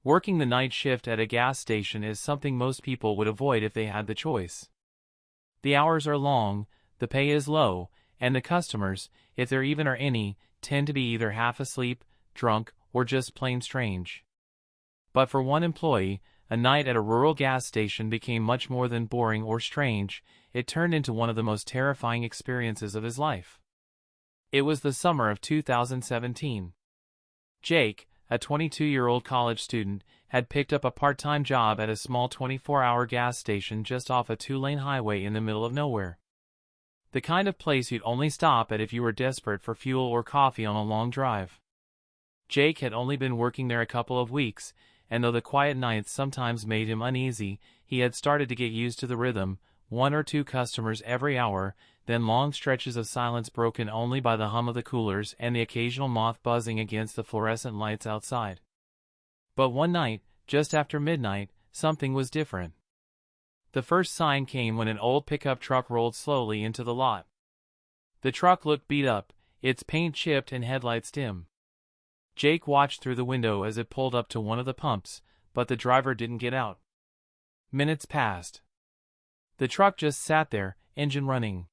Working the night shift at a gas station is something most people would avoid if they had the choice. The hours are long, the pay is low, and the customers, if there even are any, tend to be either half asleep, drunk, or just plain strange. But for one employee, a night at a rural gas station became much more than boring or strange. It turned into one of the most terrifying experiences of his life. It was the summer of 2017. Jake, a 22-year-old college student, had picked up a part-time job at a small 24-hour gas station just off a two-lane highway in the middle of nowhere. The kind of place you'd only stop at if you were desperate for fuel or coffee on a long drive. Jake had only been working there a couple of weeks, and though the quiet nights sometimes made him uneasy, he had started to get used to the rhythm, one or two customers every hour, then long stretches of silence broken only by the hum of the coolers and the occasional moth buzzing against the fluorescent lights outside. But one night, just after midnight, something was different. The first sign came when an old pickup truck rolled slowly into the lot. The truck looked beat up, its paint chipped and headlights dim. Jake watched through the window as it pulled up to one of the pumps, but the driver didn't get out. Minutes passed. The truck just sat there, engine running.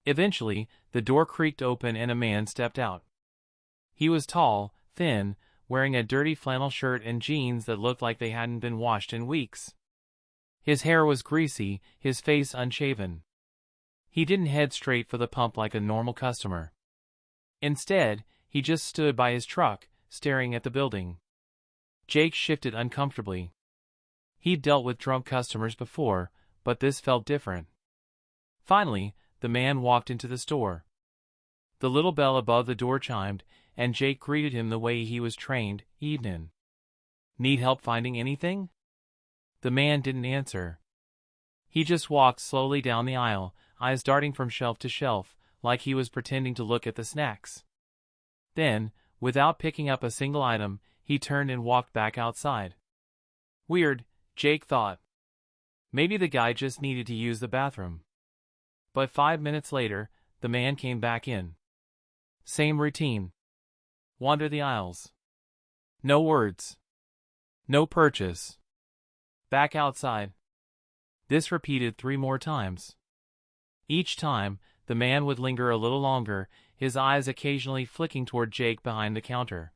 Eventually, the door creaked open and a man stepped out. He was tall, thin, wearing a dirty flannel shirt and jeans that looked like they hadn't been washed in weeks. His hair was greasy, his face unshaven. He didn't head straight for the pump like a normal customer. Instead, he just stood by his truck, staring at the building. Jake shifted uncomfortably. He'd dealt with drunk customers before, but this felt different. Finally, the man walked into the store. The little bell above the door chimed, and Jake greeted him the way he was trained, "Evenin'. Need help finding anything?" The man didn't answer. He just walked slowly down the aisle, eyes darting from shelf to shelf, like he was pretending to look at the snacks. Then, without picking up a single item, he turned and walked back outside. Weird, Jake thought. Maybe the guy just needed to use the bathroom. But 5 minutes later, the man came back in. Same routine. Wander the aisles. No words. No purchase. Back outside. This repeated 3 more times. Each time, the man would linger a little longer, his eyes occasionally flicking toward Jake behind the counter.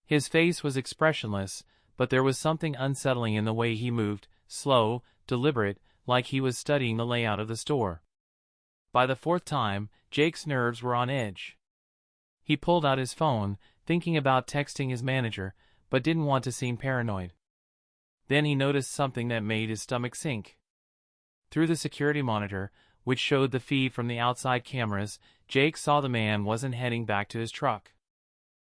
His face was expressionless, but there was something unsettling in the way he moved, slow, deliberate, like he was studying the layout of the store. By the 4th time, Jake's nerves were on edge. He pulled out his phone, thinking about texting his manager, but didn't want to seem paranoid. Then he noticed something that made his stomach sink. Through the security monitor, which showed the feed from the outside cameras, Jake saw the man wasn't heading back to his truck.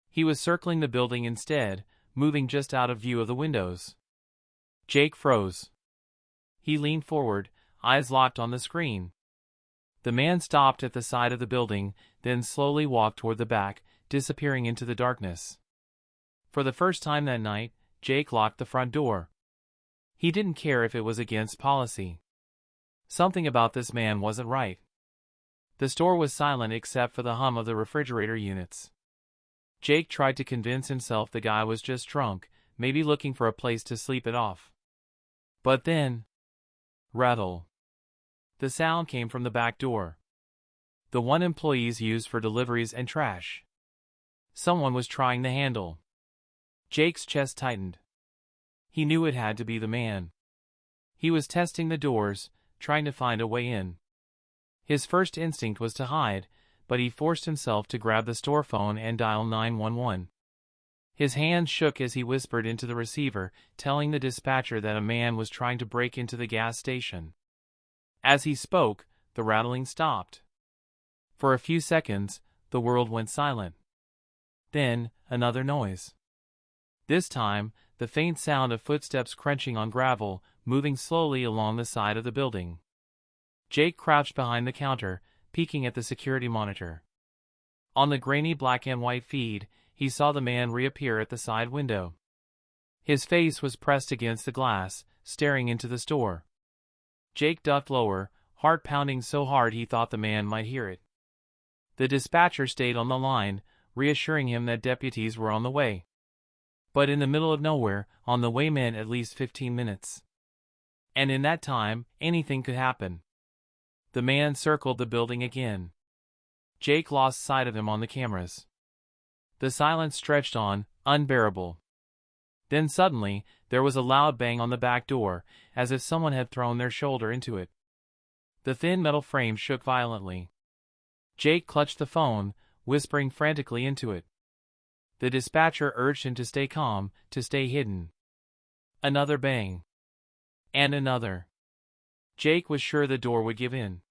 He was circling the building instead, moving just out of view of the windows. Jake froze. He leaned forward, eyes locked on the screen. The man stopped at the side of the building, then slowly walked toward the back, disappearing into the darkness. For the first time that night, Jake locked the front door. He didn't care if it was against policy. Something about this man wasn't right. The store was silent except for the hum of the refrigerator units. Jake tried to convince himself the guy was just drunk, maybe looking for a place to sleep it off. But then... rattle. The sound came from the back door. The one employees used for deliveries and trash. Someone was trying the handle. Jake's chest tightened. He knew it had to be the man. He was testing the doors, trying to find a way in. His first instinct was to hide, but he forced himself to grab the store phone and dial 911. His hands shook as he whispered into the receiver, telling the dispatcher that a man was trying to break into the gas station. As he spoke, the rattling stopped. For a few seconds, the world went silent. Then, another noise. This time, the faint sound of footsteps crunching on gravel, moving slowly along the side of the building. Jake crouched behind the counter, peeking at the security monitor. On the grainy black and white feed, he saw the man reappear at the side window. His face was pressed against the glass, staring into the store. Jake ducked lower, heart pounding so hard he thought the man might hear it. The dispatcher stayed on the line, reassuring him that deputies were on the way. But in the middle of nowhere, on the way meant at least 15 minutes. And in that time, anything could happen. The man circled the building again. Jake lost sight of him on the cameras. The silence stretched on, unbearable. Then suddenly, there was a loud bang on the back door, as if someone had thrown their shoulder into it. The thin metal frame shook violently. Jake clutched the phone, whispering frantically into it. The dispatcher urged him to stay calm, to stay hidden. Another bang. And another. Jake was sure the door would give in.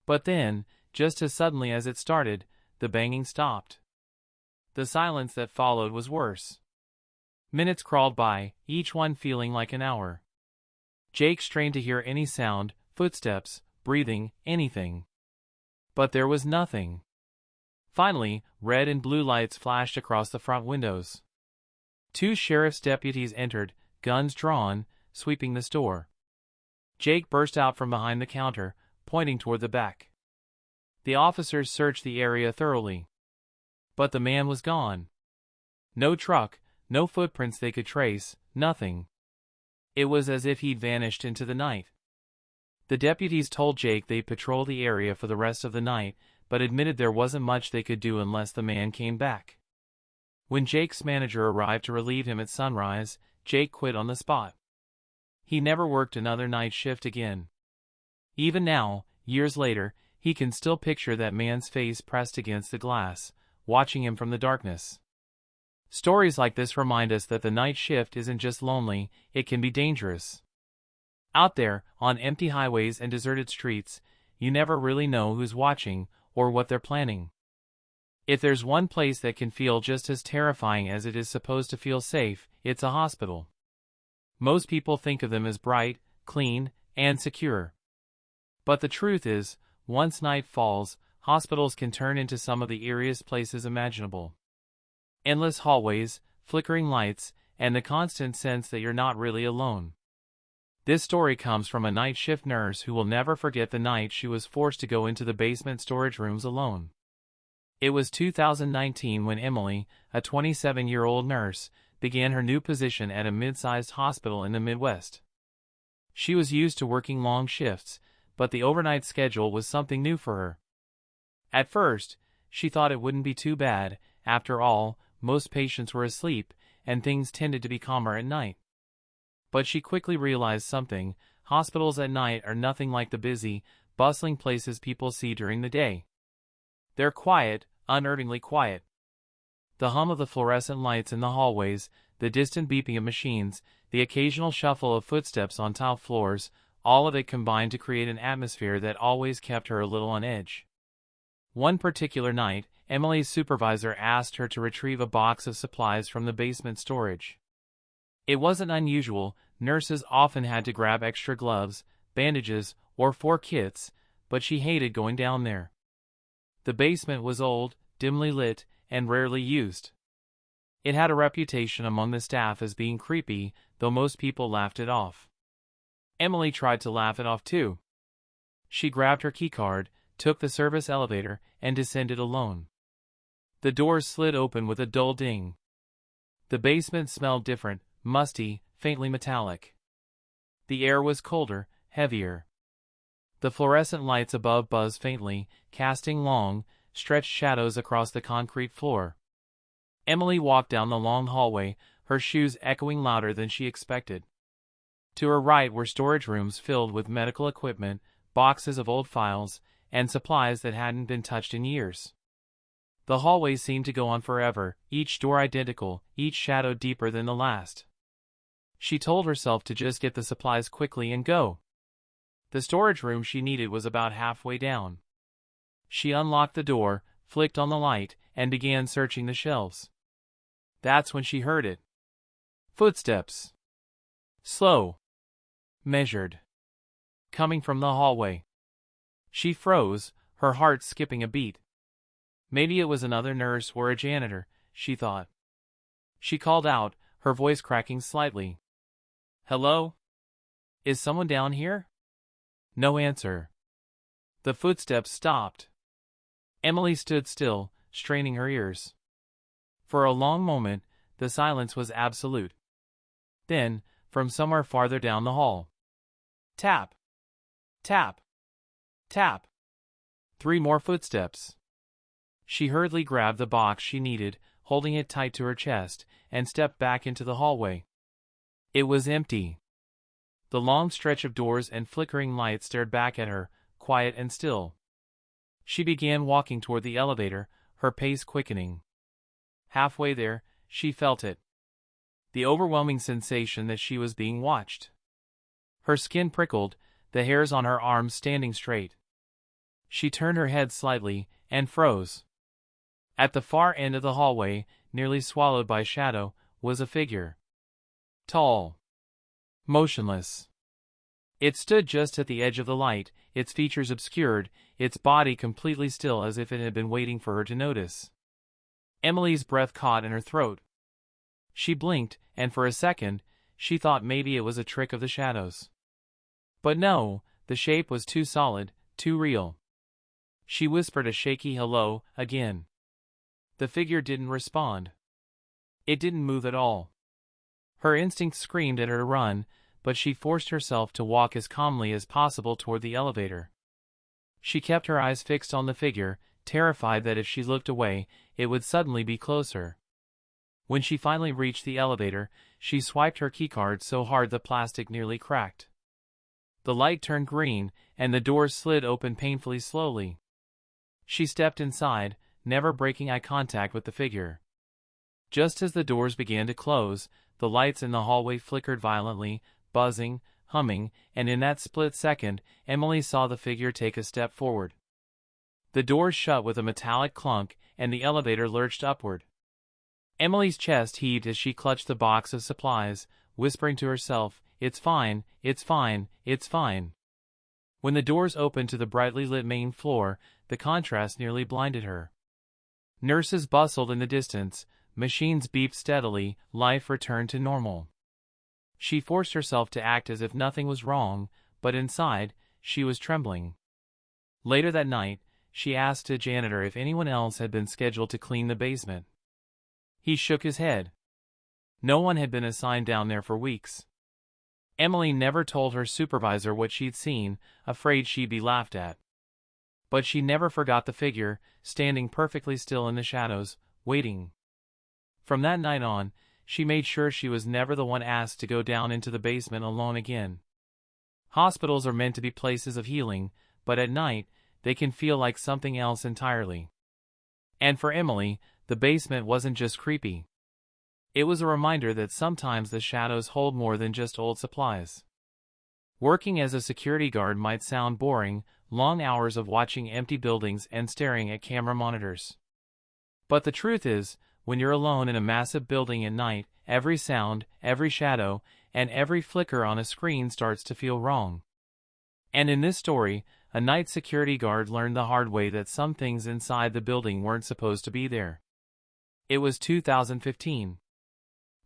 But then, just as suddenly as it started, the banging stopped. The silence that followed was worse. Minutes crawled by, each one feeling like an hour. Jake strained to hear any sound, footsteps, breathing, anything. But there was nothing. Finally, red and blue lights flashed across the front windows. Two sheriff's deputies entered, guns drawn, sweeping the store. Jake burst out from behind the counter, pointing toward the back. The officers searched the area thoroughly. But the man was gone. No truck, no footprints they could trace, nothing. It was as if he'd vanished into the night. The deputies told Jake they'd patrol the area for the rest of the night, but admitted there wasn't much they could do unless the man came back. When Jake's manager arrived to relieve him at sunrise, Jake quit on the spot. He never worked another night shift again. Even now, years later, he can still picture that man's face pressed against the glass, watching him from the darkness. Stories like this remind us that the night shift isn't just lonely, it can be dangerous. Out there, on empty highways and deserted streets, you never really know who's watching, or what they're planning. If there's one place that can feel just as terrifying as it is supposed to feel safe, it's a hospital. Most people think of them as bright, clean, and secure. But the truth is, once night falls, hospitals can turn into some of the eeriest places imaginable. Endless hallways, flickering lights, and the constant sense that you're not really alone. This story comes from a night shift nurse who will never forget the night she was forced to go into the basement storage rooms alone. It was 2019 when Emily, a 27-year-old nurse, began her new position at a mid-sized hospital in the Midwest. She was used to working long shifts, but the overnight schedule was something new for her. At first, she thought it wouldn't be too bad. After all, most patients were asleep, and things tended to be calmer at night. But she quickly realized something: hospitals at night are nothing like the busy, bustling places people see during the day. They're quiet, unnervingly quiet. The hum of the fluorescent lights in the hallways, the distant beeping of machines, the occasional shuffle of footsteps on tile floors, all of it combined to create an atmosphere that always kept her a little on edge. One particular night, Emily's supervisor asked her to retrieve a box of supplies from the basement storage. It wasn't unusual. Nurses often had to grab extra gloves, bandages, or 4 kits, but she hated going down there. The basement was old, dimly lit, and rarely used. It had a reputation among the staff as being creepy, though most people laughed it off. Emily tried to laugh it off too. She grabbed her keycard, took the service elevator, and descended alone. The doors slid open with a dull ding. The basement smelled different, musty, faintly metallic. The air was colder, heavier. The fluorescent lights above buzzed faintly, casting long, stretched shadows across the concrete floor. Emily walked down the long hallway, her shoes echoing louder than she expected. To her right were storage rooms filled with medical equipment, boxes of old files, and supplies that hadn't been touched in years. The hallways seemed to go on forever, each door identical, each shadow deeper than the last. She told herself to just get the supplies quickly and go. The storage room she needed was about halfway down. She unlocked the door, flicked on the light, and began searching the shelves. That's when she heard it. Footsteps. Slow. Measured. Coming from the hallway. She froze, her heart skipping a beat. Maybe it was another nurse or a janitor, she thought. She called out, her voice cracking slightly. Hello? Is someone down here? No answer. The footsteps stopped. Emily stood still, straining her ears. For a long moment, the silence was absolute. Then, from somewhere farther down the hall, tap, tap, tap. 3 more footsteps. She hurriedly grabbed the box she needed, holding it tight to her chest, and stepped back into the hallway. It was empty. The long stretch of doors and flickering lights stared back at her, quiet and still. She began walking toward the elevator, her pace quickening. Halfway there, she felt it. The overwhelming sensation that she was being watched. Her skin prickled, the hairs on her arms standing straight. She turned her head slightly, and froze. At the far end of the hallway, nearly swallowed by shadow, was a figure. Tall. Motionless. It stood just at the edge of the light, its features obscured, its body completely still as if it had been waiting for her to notice. Emily's breath caught in her throat. She blinked, and for a second, she thought maybe it was a trick of the shadows. But no, the shape was too solid, too real. She whispered a shaky hello, again. The figure didn't respond. It didn't move at all. Her instinct screamed at her to run, but she forced herself to walk as calmly as possible toward the elevator. She kept her eyes fixed on the figure, terrified that if she looked away, it would suddenly be closer. When she finally reached the elevator, she swiped her keycard so hard the plastic nearly cracked. The light turned green, and the doors slid open painfully slowly. She stepped inside, never breaking eye contact with the figure. Just as the doors began to close, the lights in the hallway flickered violently, buzzing, humming, and in that split second, Emily saw the figure take a step forward. The doors shut with a metallic clunk, and the elevator lurched upward. Emily's chest heaved as she clutched the box of supplies, whispering to herself, "It's fine, it's fine, it's fine." When the doors opened to the brightly lit main floor, the contrast nearly blinded her. Nurses bustled in the distance, machines beeped steadily, life returned to normal. She forced herself to act as if nothing was wrong, but inside, she was trembling. Later that night, she asked a janitor if anyone else had been scheduled to clean the basement. He shook his head. No one had been assigned down there for weeks. Emily never told her supervisor what she'd seen, afraid she'd be laughed at. But she never forgot the figure, standing perfectly still in the shadows, waiting. From that night on, she made sure she was never the one asked to go down into the basement alone again. Hospitals are meant to be places of healing, but at night, they can feel like something else entirely. And for Emily, the basement wasn't just creepy. It was a reminder that sometimes the shadows hold more than just old supplies. Working as a security guard might sound boring, long hours of watching empty buildings and staring at camera monitors. But the truth is, when you're alone in a massive building at night, every sound, every shadow, and every flicker on a screen starts to feel wrong. And in this story, a night security guard learned the hard way that some things inside the building weren't supposed to be there. It was 2015.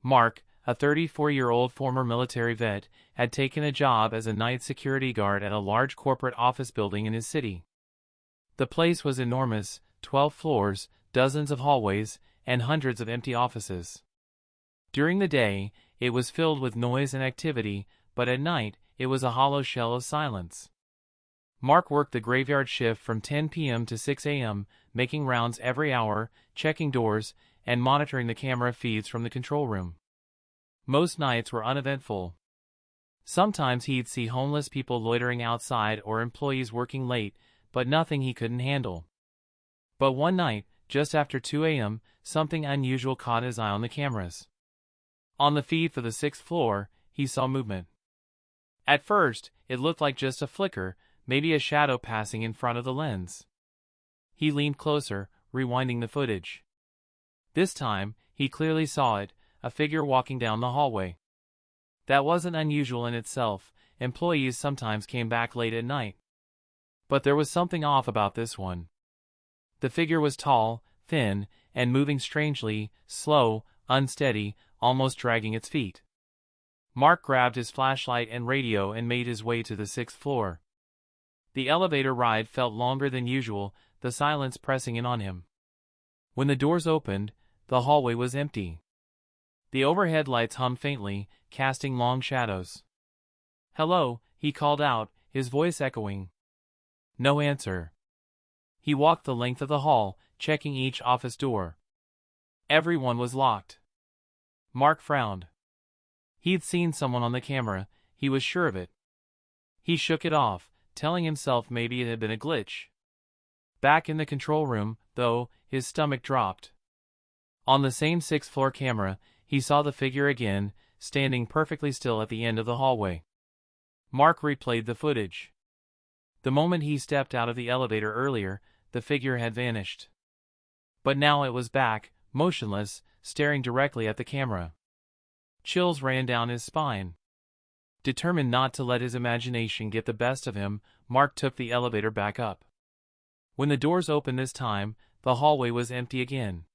Mark, a 34-year-old former military vet, had taken a job as a night security guard at a large corporate office building in his city. The place was enormous, 12 floors, dozens of hallways, and hundreds of empty offices. During the day, it was filled with noise and activity, but at night, it was a hollow shell of silence. Mark worked the graveyard shift from 10 p.m. to 6 a.m., making rounds every hour, checking doors, and monitoring the camera feeds from the control room. Most nights were uneventful. Sometimes he'd see homeless people loitering outside or employees working late, but nothing he couldn't handle. But one night, just after 2 a.m., something unusual caught his eye on the cameras. On the feed for the 6th floor, he saw movement. At first, it looked like just a flicker, maybe a shadow passing in front of the lens. He leaned closer, rewinding the footage. This time, he clearly saw it, a figure walking down the hallway. That wasn't unusual in itself, employees sometimes came back late at night. But there was something off about this one. The figure was tall, thin, and moving strangely, slow, unsteady, almost dragging its feet. Mark grabbed his flashlight and radio and made his way to the 6th floor. The elevator ride felt longer than usual, the silence pressing in on him. When the doors opened, the hallway was empty. The overhead lights hummed faintly, casting long shadows. "Hello," he called out, his voice echoing. No answer. He walked the length of the hall, checking each office door. Everyone was locked. Mark frowned. He'd seen someone on the camera, he was sure of it. He shook it off, telling himself maybe it had been a glitch. Back in the control room, though, his stomach dropped. On the same sixth-floor camera, he saw the figure again, standing perfectly still at the end of the hallway. Mark replayed the footage. The moment he stepped out of the elevator earlier, the figure had vanished. But now it was back, motionless, staring directly at the camera. Chills ran down his spine. Determined not to let his imagination get the best of him, Mark took the elevator back up. When the doors opened this time, the hallway was empty again.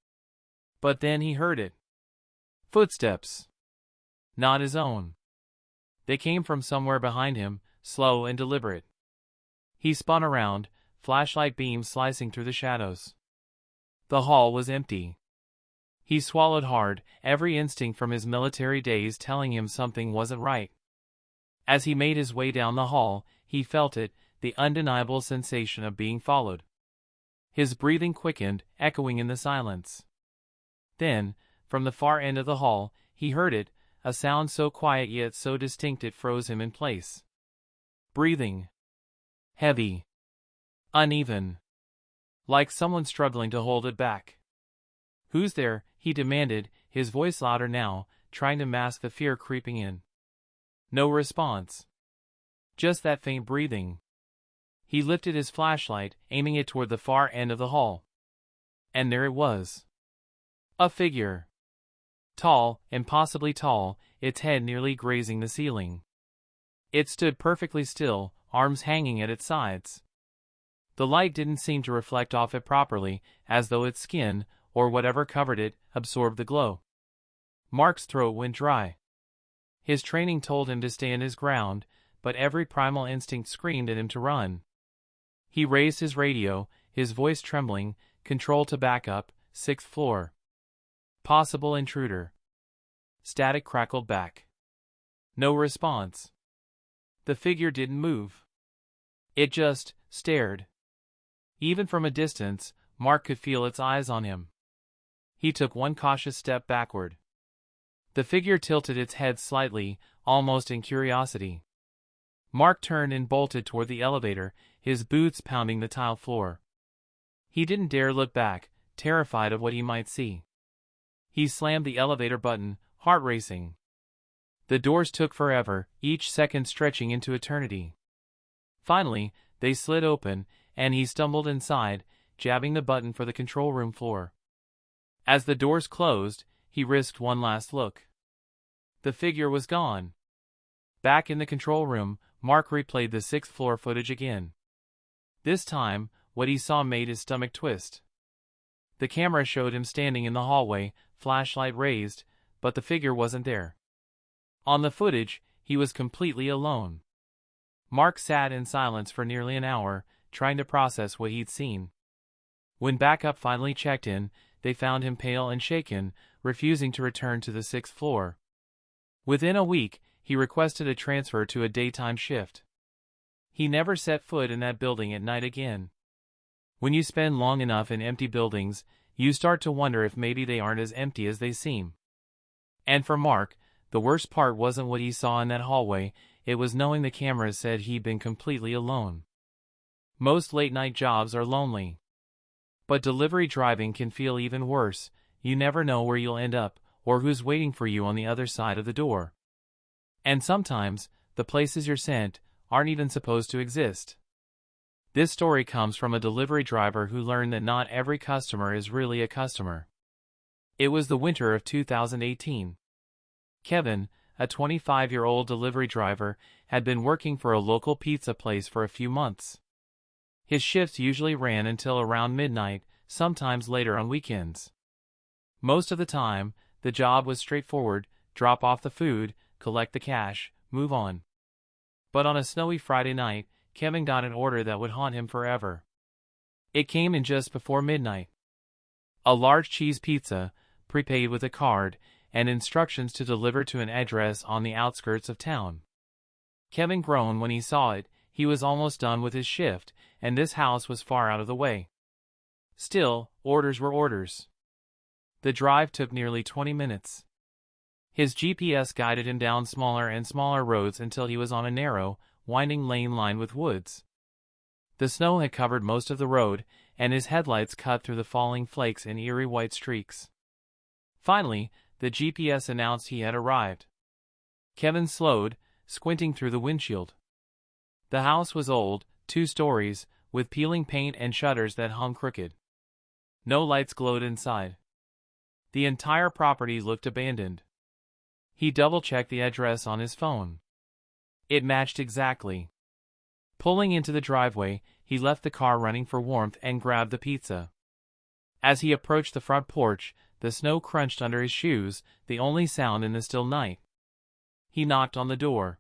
But then he heard it. Footsteps. Not his own. They came from somewhere behind him, slow and deliberate. He spun around, flashlight beams slicing through the shadows. The hall was empty. He swallowed hard, every instinct from his military days telling him something wasn't right. As he made his way down the hall, he felt it, the undeniable sensation of being followed. His breathing quickened, echoing in the silence. Then, from the far end of the hall, he heard it, a sound so quiet yet so distinct it froze him in place. Breathing. Heavy. Uneven. Like someone struggling to hold it back. "Who's there?" he demanded, his voice louder now, trying to mask the fear creeping in. No response. Just that faint breathing. He lifted his flashlight, aiming it toward the far end of the hall. And there it was. A figure. Tall, impossibly tall, its head nearly grazing the ceiling. It stood perfectly still, arms hanging at its sides. The light didn't seem to reflect off it properly, as though its skin, or whatever covered it, absorbed the glow. Mark's throat went dry. His training told him to stand his ground, but every primal instinct screamed at him to run. He raised his radio, his voice trembling, control to backup, 6th floor. Possible intruder. Static crackled back. No response. The figure didn't move. It just stared. Even from a distance, Mark could feel its eyes on him. He took one cautious step backward. The figure tilted its head slightly, almost in curiosity. Mark turned and bolted toward the elevator, his boots pounding the tile floor. He didn't dare look back, terrified of what he might see. He slammed the elevator button, heart racing. The doors took forever, each second stretching into eternity. Finally, they slid open, and he stumbled inside, jabbing the button for the control room floor. As the doors closed, he risked one last look. The figure was gone. Back in the control room, Mark replayed the 6th floor footage again. This time, what he saw made his stomach twist. The camera showed him standing in the hallway, flashlight raised, but the figure wasn't there. On the footage, he was completely alone. Mark sat in silence for nearly an hour, trying to process what he'd seen. When backup finally checked in, they found him pale and shaken, refusing to return to the 6th floor. Within a week, he requested a transfer to a daytime shift. He never set foot in that building at night again. When you spend long enough in empty buildings, you start to wonder if maybe they aren't as empty as they seem. And for Mark, the worst part wasn't what he saw in that hallway, it was knowing the cameras said he'd been completely alone. Most late-night jobs are lonely. But delivery driving can feel even worse. You never know where you'll end up, or who's waiting for you on the other side of the door. And sometimes, the places you're sent aren't even supposed to exist. This story comes from a delivery driver who learned that not every customer is really a customer. It was the winter of 2018. Kevin, a 25-year-old delivery driver, had been working for a local pizza place for a few months. His shifts usually ran until around midnight, sometimes later on weekends. Most of the time, the job was straightforward: drop off the food, collect the cash, move on. But on a snowy Friday night, Kevin got an order that would haunt him forever. It came in just before midnight. A large cheese pizza, prepaid with a card, and instructions to deliver to an address on the outskirts of town. Kevin groaned when he saw it. He was almost done with his shift, and this house was far out of the way. Still, orders were orders. The drive took nearly 20 minutes. His GPS guided him down smaller and smaller roads until he was on a narrow, winding lane lined with woods. The snow had covered most of the road, and his headlights cut through the falling flakes in eerie white streaks. Finally, the GPS announced he had arrived. Kevin slowed, squinting through the windshield. The house was old, 2 stories, with peeling paint and shutters that hung crooked. No lights glowed inside. The entire property looked abandoned. He double-checked the address on his phone. It matched exactly. Pulling into the driveway, he left the car running for warmth and grabbed the pizza. As he approached the front porch, the snow crunched under his shoes, the only sound in the still night. He knocked on the door.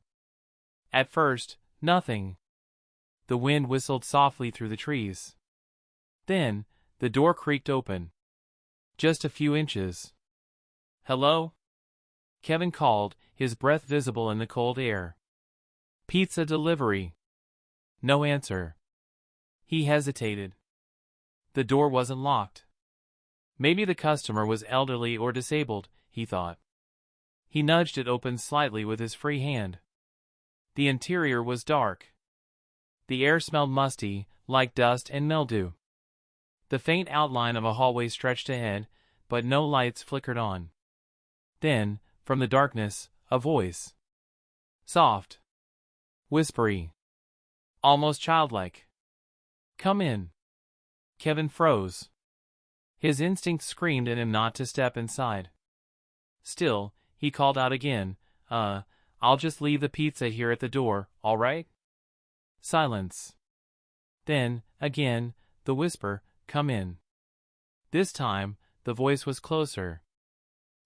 At first, nothing. The wind whistled softly through the trees. Then, the door creaked open. Just a few inches. "Hello?" Kevin called, his breath visible in the cold air. "Pizza delivery." No answer. He hesitated. The door wasn't locked. Maybe the customer was elderly or disabled, he thought. He nudged it open slightly with his free hand. The interior was dark. The air smelled musty, like dust and mildew. The faint outline of a hallway stretched ahead, but no lights flickered on. Then, from the darkness, a voice. Soft. Whispery. Almost childlike. "Come in." Kevin froze. His instinct screamed at him not to step inside. Still, he called out again, I'll just leave the pizza here at the door, all right?" Silence. Then, again, the whisper, "Come in." This time, the voice was closer.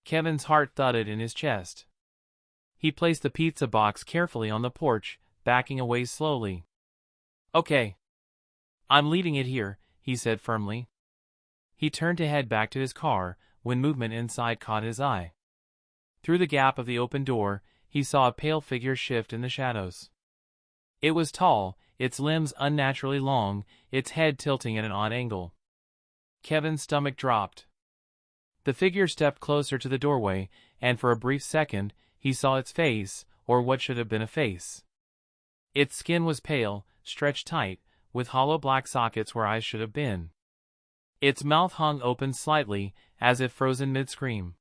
Kevin's heart thudded in his chest. He placed the pizza box carefully on the porch, backing away slowly. "Okay. I'm leaving it here," he said firmly. He turned to head back to his car, when movement inside caught his eye. Through the gap of the open door, he saw a pale figure shift in the shadows. It was tall, its limbs unnaturally long, its head tilting at an odd angle. Kevin's stomach dropped. The figure stepped closer to the doorway, and for a brief second, he saw its face, or what should have been a face. Its skin was pale, stretched tight, with hollow black sockets where eyes should have been. Its mouth hung open slightly, as if frozen mid-scream.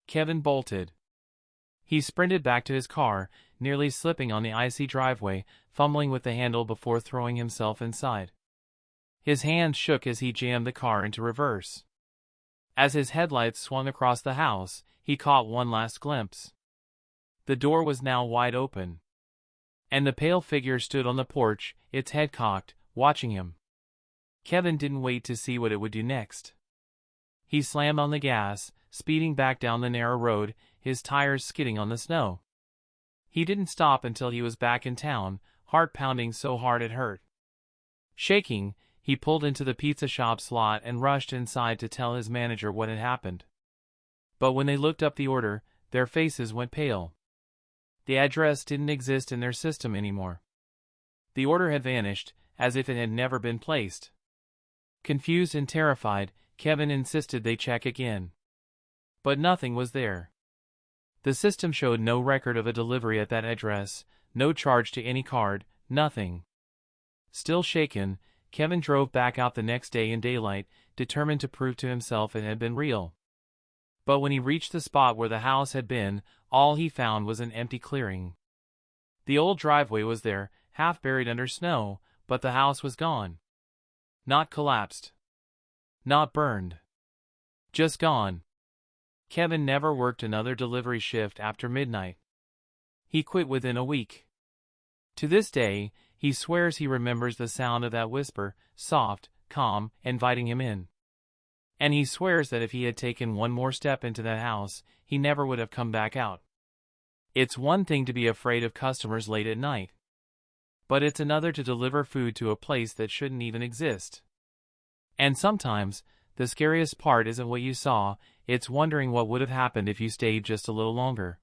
Kevin bolted. He sprinted back to his car, nearly slipping on the icy driveway, fumbling with the handle before throwing himself inside. His hands shook as he jammed the car into reverse. As his headlights swung across the house, he caught one last glimpse. The door was now wide open. And the pale figure stood on the porch, its head cocked, watching him. Kevin didn't wait to see what it would do next. He slammed on the gas, speeding back down the narrow road, his tires skidding on the snow. He didn't stop until he was back in town, heart pounding so hard it hurt. Shaking, he pulled into the pizza shop's lot and rushed inside to tell his manager what had happened. But when they looked up the order, their faces went pale. The address didn't exist in their system anymore. The order had vanished, as if it had never been placed. Confused and terrified, Kevin insisted they check again. But nothing was there. The system showed no record of a delivery at that address, no charge to any card, nothing. Still shaken, Kevin drove back out the next day in daylight, determined to prove to himself it had been real. But when he reached the spot where the house had been, all he found was an empty clearing. The old driveway was there, half buried under snow, but the house was gone. Not collapsed. Not burned. Just gone. Kevin never worked another delivery shift after midnight. He quit within a week. To this day, he swears he remembers the sound of that whisper, soft, calm, inviting him in. And he swears that if he had taken one more step into that house, he never would have come back out. It's one thing to be afraid of customers late at night. But it's another to deliver food to a place that shouldn't even exist. And sometimes, the scariest part isn't what you saw, It's wondering what would have happened if you stayed just a little longer.